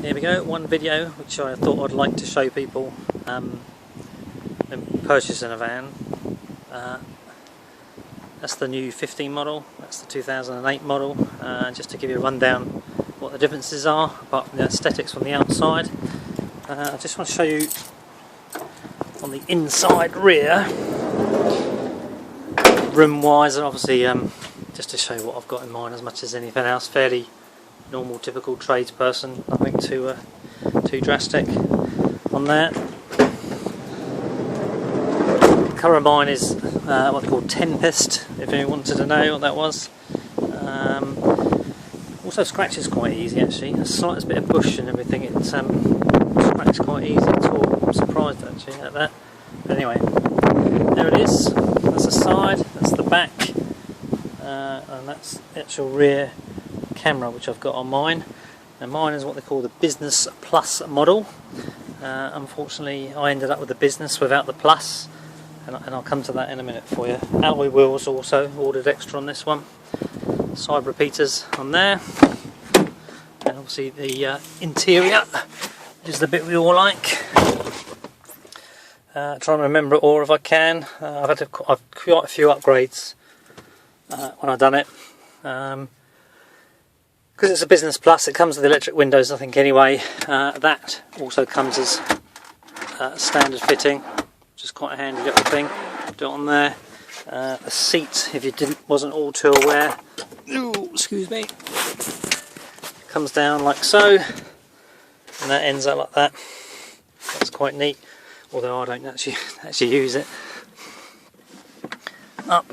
Here we go, one video which I thought I'd like to show people in purchasing a van. That's the new 15 model, that's the 2008 model, just to give you a rundown what the differences are apart from the aesthetics from the outside. I just want to show you on the inside rear, room wise, and obviously just to show you what I've got in mind as much as anything else. Fairly normal, typical tradesperson, nothing too drastic on that. The colour of mine is what they call Tempest, if anyone wanted to know what that was. Also scratches quite easy actually, the slightest bit of bush and everything, it scratches quite easy at all. I'm surprised actually at that. But anyway, there it is, that's the side, that's the back, and that's the actual rear camera which I've got on mine. And mine is what they call the Business Plus model. Unfortunately I ended up with the Business without the Plus, and I'll come to that in a minute for you. Alloy wheels also ordered extra on this one, side repeaters on there, and obviously the interior, which is the bit we all like. Trying to remember it all if I can. I've quite a few upgrades when I've done it. Because it's a Business Plus, it comes with electric windows I think anyway. That also comes as standard fitting, which is quite a handy little thing. Do it on there. The seat, if you wasn't all too aware, excuse me, comes down like so, and that ends up like that. That's quite neat, although I don't actually use it. Up.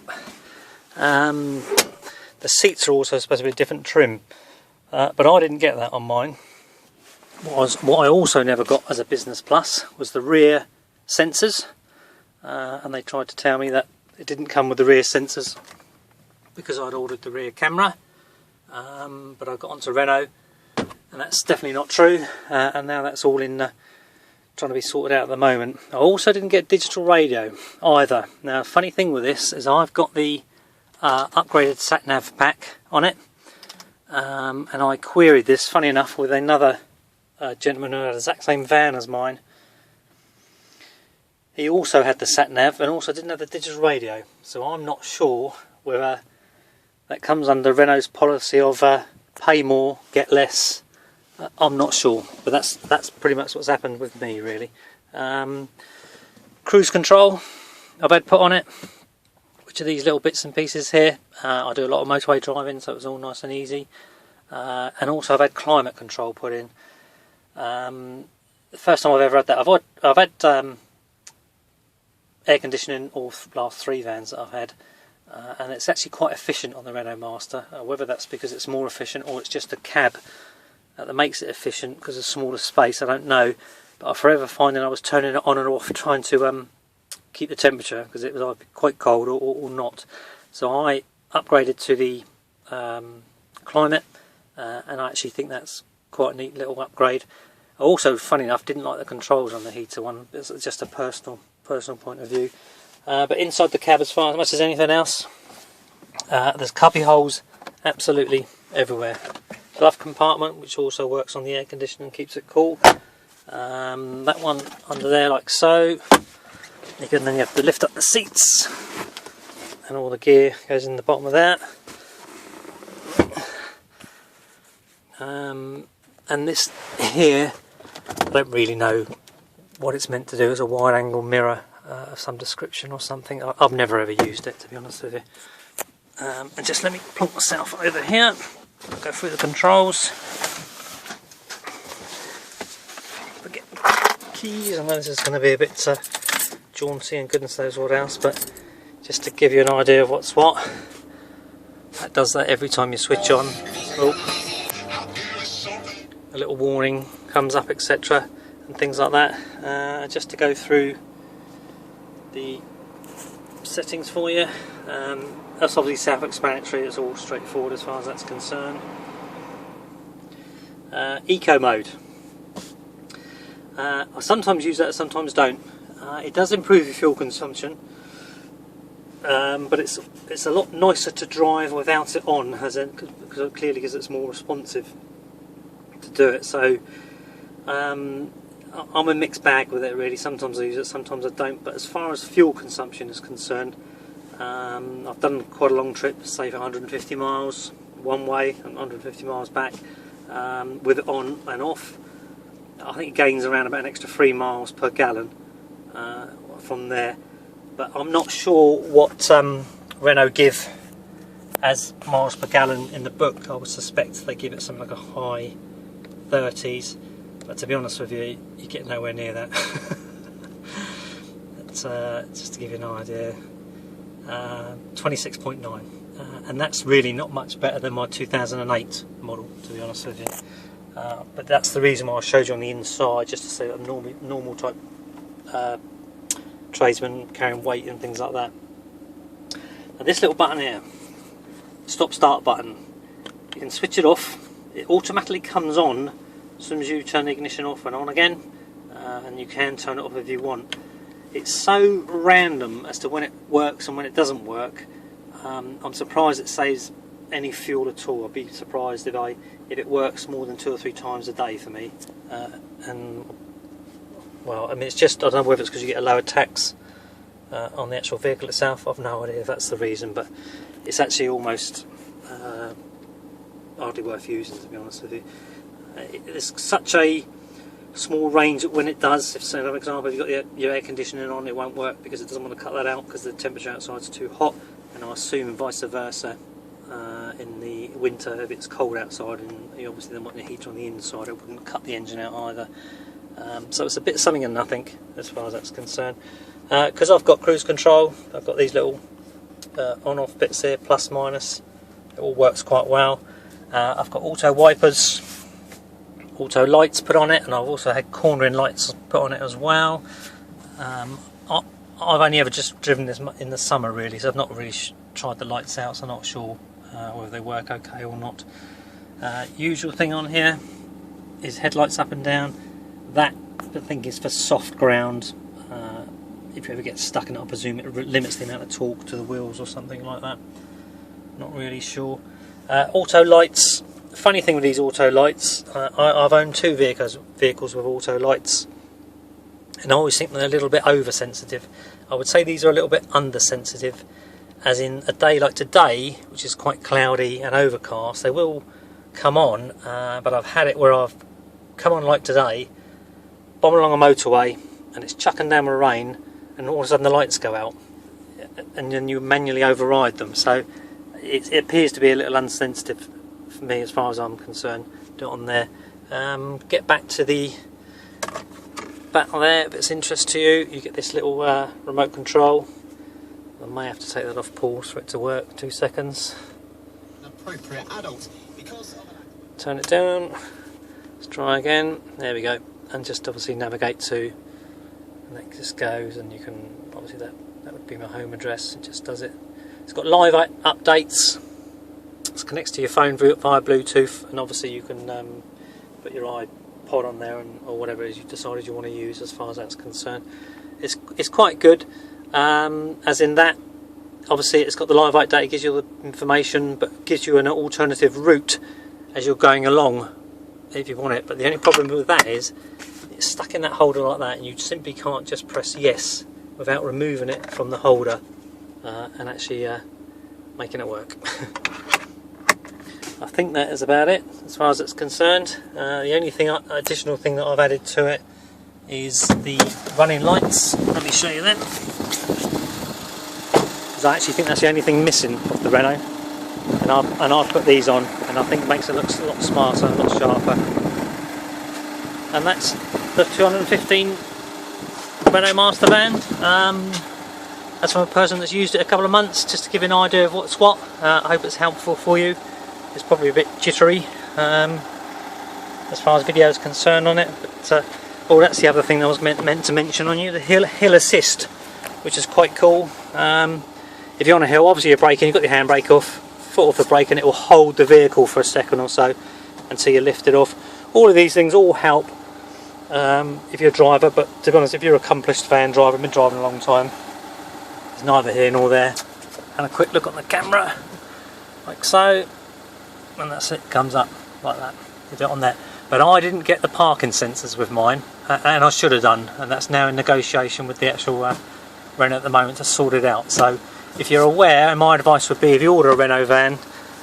The seats are also supposed to be a different trim, but I didn't get that on mine. What I also never got as a Business Plus was the rear sensors, and they tried to tell me that it didn't come with the rear sensors because I'd ordered the rear camera, but I got onto Renault and that's definitely not true, and now that's all in trying to be sorted out at the moment. I also didn't get digital radio either. Now, funny thing with this is I've got the upgraded sat-nav pack on it, and I queried this, funny enough, with another gentleman who had the exact same van as mine. He also had the sat-nav and also didn't have the digital radio, so I'm not sure whether that comes under Renault's policy of pay more, get less. I'm not sure, but that's pretty much what's happened with me really. Cruise control I've had put on it, which are these little bits and pieces here. I do a lot of motorway driving, so it was all nice and easy. And also I've had climate control put in. The first time I've ever had that. I've had air conditioning all last 3 vans that I've had, and it's actually quite efficient on the Renault Master. Whether that's because it's more efficient or it's just the cab that makes it efficient because of smaller space, I don't know. But I forever finding I was turning it on and off trying to keep the temperature, because it was either quite cold or not. So I upgraded to the climate, and I actually think that's quite a neat little upgrade. I also, funny enough, didn't like the controls on the heater one. It's just a personal point of view. But inside the cab, as much as anything else, there's cubby holes absolutely everywhere. Glove compartment, which also works on the air conditioning and keeps it cool. That one under there like so. And then you have to lift up the seats, and all the gear goes in the bottom of that. And this here, I don't really know what it's meant to do. It's a wide angle mirror of some description or something. I've never ever used it, to be honest with you. And just let me plonk myself over here, go through the controls. Forget the keys. I know this is going to be a bit jaunty and goodness knows what else, but just to give you an idea of what's what, that does that every time you switch on. Oh, a little warning comes up, etc., and things like that. Just to go through the settings for you, that's obviously self-explanatory. It's all straightforward as far as that's concerned. Eco mode, I sometimes use that, sometimes don't. It does improve your fuel consumption, but it's a lot nicer to drive without it on, because it's more responsive to do it. So I'm a mixed bag with it really. Sometimes I use it, sometimes I don't. But as far as fuel consumption is concerned, I've done quite a long trip, say for 150 miles one way and 150 miles back, with it on and off. I think it gains around about an extra 3 miles per gallon from there. But I'm not sure what Renault give as miles per gallon in the book. I would suspect they give it something like a high 30s. But to be honest with you, you get nowhere near that. That's, just to give you an idea, 26.9, and that's really not much better than my 2008 model, to be honest with you. But that's the reason why I showed you on the inside, just to say that I'm normal type tradesman carrying weight and things like that. Now this little button here, stop start button, you can switch it off. It automatically comes on as soon as you turn the ignition off and on again, and you can turn it off if you want. It's so random as to when it works and when it doesn't work. I'm surprised it saves any fuel at all. I'd be surprised if it works more than 2 or 3 times a day for me. And well, I mean, it's just, I don't know whether it's because you get a lower tax on the actual vehicle itself. I've no idea if that's the reason, but it's actually almost hardly worth using, to be honest with you. It's such a small range that when it does, if, say, for example, if you've got your air conditioning on, it won't work because it doesn't want to cut that out because the temperature outside is too hot, and I assume vice versa in the winter if it's cold outside and you obviously then want the heater on the inside, it wouldn't cut the engine out either. So it's a bit something and nothing as far as that's concerned. Because I've got cruise control, I've got these little on-off bits here, plus minus, it all works quite well. I've got auto wipers, auto lights put on it, and I've also had cornering lights put on it as well. I've only ever just driven this in the summer really, so I've not really tried the lights out, so I'm not sure whether they work okay or not. Usual thing on here is headlights up and down. That I think is for soft ground. If you ever get stuck in it, I presume it limits the amount of torque to the wheels or something like that. Not really sure. Auto lights. Funny thing with these auto lights, I've owned 2 vehicles with auto lights, and I always think they're a little bit oversensitive. I would say these are a little bit undersensitive, as in a day like today, which is quite cloudy and overcast, they will come on, but I've had it where I've come on like today, bombing along a motorway, and it's chucking down with rain, and all of a sudden the lights go out, and then you manually override them. So it appears to be a little unsensitive for me as far as I'm concerned. Do it on there. Get back to the back there. If it's interest to you, you get this little remote control. I may have to take that off pause for it to work. 2 seconds. Appropriate adult because turn it down. Let's try again. There we go. And just obviously navigate to, and that just goes, and you can obviously that would be my home address. It just does it. It's got live updates. It connects to your phone via Bluetooth, and obviously you can put your iPod on there or whatever it is you've decided you want to use as far as that's concerned. It's quite good, as in that obviously it's got the live update, it gives you the information, but gives you an alternative route as you're going along if you want it. But the only problem with that is it's stuck in that holder like that, and you simply can't just press yes without removing it from the holder and actually making it work. I think that is about it as far as it's concerned. The only additional thing that I've added to it is the running lights. Let me show you them, because I actually think that's the only thing missing off the Renault, and I've put these on, and I think it makes it look a lot smarter, a lot sharper. And that's the 215 Renault Master van. That's from a person that's used it a couple of months, just to give you an idea of what's what. I hope it's helpful for you. It's probably a bit jittery as far as video is concerned on it, but oh, that's the other thing I was meant to mention on you, the hill assist, which is quite cool. If you're on a hill, obviously you're braking, you've got your handbrake off, foot off the brake, and it will hold the vehicle for a second or so until you lift it off. All of these things all help if you're a driver, but to be honest, if you're an accomplished van driver, been driving a long time, it's neither here nor there. And a quick look on the camera, like so. And that's it, comes up like that. You do it on there. But I didn't get the parking sensors with mine, and I should have done, and that's now in negotiation with the actual Renault at the moment to sort it out. So if you're aware, and my advice would be, if you order a Renault van,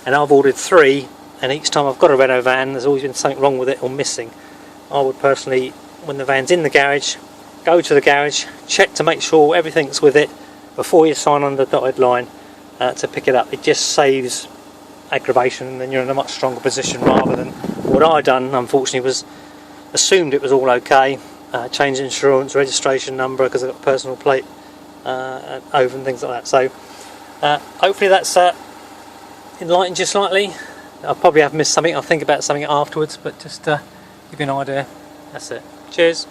and I've ordered 3, and each time I've got a Renault van there's always been something wrong with it or missing, I would personally, when the van's in the garage, go to the garage, check to make sure everything's with it before you sign on the dotted line to pick it up. It just saves aggravation, and then you're in a much stronger position, rather than what I done unfortunately was assumed it was all okay, changed insurance, registration number because I've got a personal plate over and things like that. So hopefully that's enlightened you slightly. I'll probably have missed something, I'll think about something afterwards, but just give you an idea. That's it. Cheers.